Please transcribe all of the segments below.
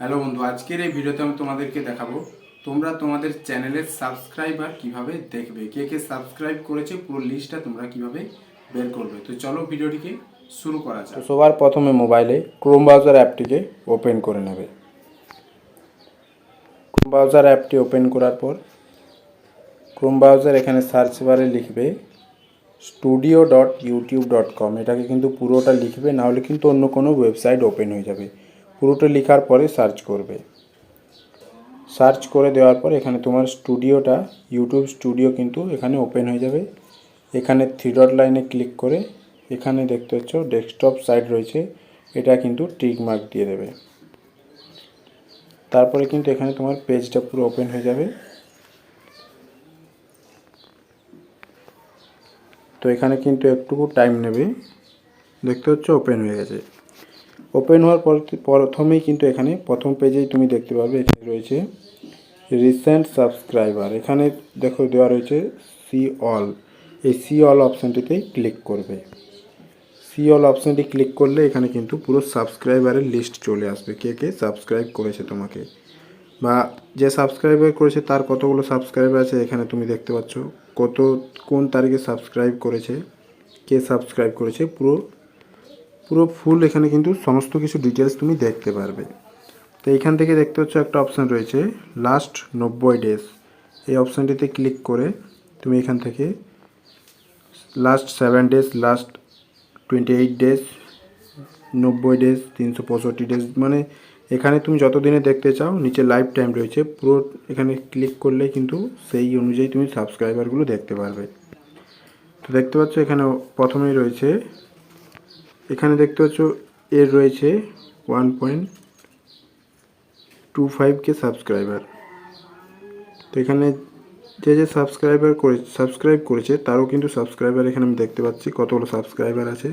Hello বন্ধু, আজকের এই ভিডিওতে আমি তোমাদেরকে দেখাবো তোমরা তোমাদের চ্যানেলের সাবস্ক্রাইবার কিভাবে দেখবে। কে কে সাবস্ক্রাইব করেছে পুরো লিস্টটা তোমরা কিভাবে বের করবে। তো চলো ভিডিওটিকে শুরু করা যাক। সবার প্রথমে মোবাইলে ক্রোম ব্রাউজার অ্যাপটিকে ওপেন করে নেবে। ক্রোম ব্রাউজার অ্যাপটি ওপেন করার পর ক্রোম ব্রাউজার এখানে সার্চ বারে লিখবে studio.youtube.com। এটাকে কিন্তু পুরোটা লিখবে, না হলে কিন্তু অন্য কোনো ওয়েবসাইট ওপেন হয়ে যাবে। পুরোটা লেখার পরে সার্চ করবে। সার্চ করে দেওয়ার পর এখানে তোমার স্টুডিওটা ইউটিউব স্টুডিও কিন্তু এখানে ওপেন হয়ে যাবে। এখানে থ্রি ডট লাইনে ক্লিক করে এখানে দেখতে পাচ্ছ ডেস্কটপ সাইট রয়েছে, এটা কিন্তু টিক মার্ক দিয়ে দেবে। তারপরে কিন্তু এখানে তোমার পেজটা পুরো ওপেন হয়ে যাবে। তো এখানে কিন্তু একটুকু টাইম নেবে। দেখতে পাচ্ছ ওপেন হয়ে গেছে। ওপেন হওয়ার পর প্রথমেই কিন্তু এখানে প্রথম পেজেই তুমি দেখতে পারবে এখানে রয়েছে রিসেন্ট সাবস্ক্রাইবার। এখানে দেখো দেওয়া রয়েছে সি অল। এই সি অল অপশানটিতেই ক্লিক করবে। সি অল অপশানটি ক্লিক করলে এখানে কিন্তু পুরো সাবস্ক্রাইবারের লিস্ট চলে আসবে, কে কে সাবস্ক্রাইব করেছে তোমাকে, বা যে সাবস্ক্রাইবার করেছে তার কতগুলো সাবস্ক্রাইবার আছে এখানে তুমি দেখতে পাচ্ছ। কোন তারিখে সাবস্ক্রাইব করেছে, কে সাবস্ক্রাইব করেছে, পুরো পুরো ফুল এখানে কিন্তু সমস্ত কিছু ডিটেলস তুমি দেখতে পারবে। তো এইখান থেকে দেখতে পাচ্ছ একটা অপশান রয়েছে লাস্ট 90 ডেজ। এই অপশানটিতে ক্লিক করে তুমি এখান থেকে last 7 days, last 28 days, 90 days, 365 days, মানে এখানে তুমি যত দিনে দেখতে চাও নিচে লাইফ টাইম রয়েছে পুরো। এখানে ক্লিক করলে কিন্তু সেই অনুযায়ী তুমি সাবস্ক্রাইবারগুলো দেখতে পারবে। তো দেখতে পাচ্ছ এখানে প্রথমেই রয়েছে, এখানে দেখতে পাচ্ছ এর রয়েছে 1.25K সাবস্ক্রাইবার। তো এখানে যে সাবস্ক্রাইব করেছে তারও কিন্তু সাবস্ক্রাইবার এখানে আমি দেখতে পাচ্ছি কতগুলো সাবস্ক্রাইবার আছে,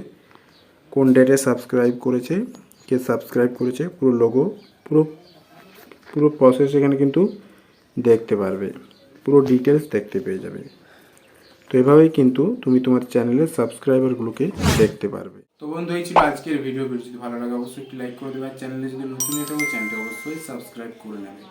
কোন ডেটে সাবস্ক্রাইব করেছে, কে সাবস্ক্রাইব করেছে, পুরো লোগো, পুরো পুরো প্রসেস এখানে কিন্তু দেখতে পারবে, পুরো ডিটেলস দেখতে পেয়ে যাবে। তো এভাবেই কিন্তু তুমি তোমার চ্যানেলের সাবস্ক্রাইবারগুলোকে দেখতে পারবে। তো বন্ধু, এই ছিল আজকের ভিডিও। যদি ভালো লাগে অবশ্যই একটি লাইক করে দেবে, আর চ্যানেলে যদি নতুন হয়ে থাকো চ্যানেলটি অবশ্যই সাবস্ক্রাইব করে নেবে।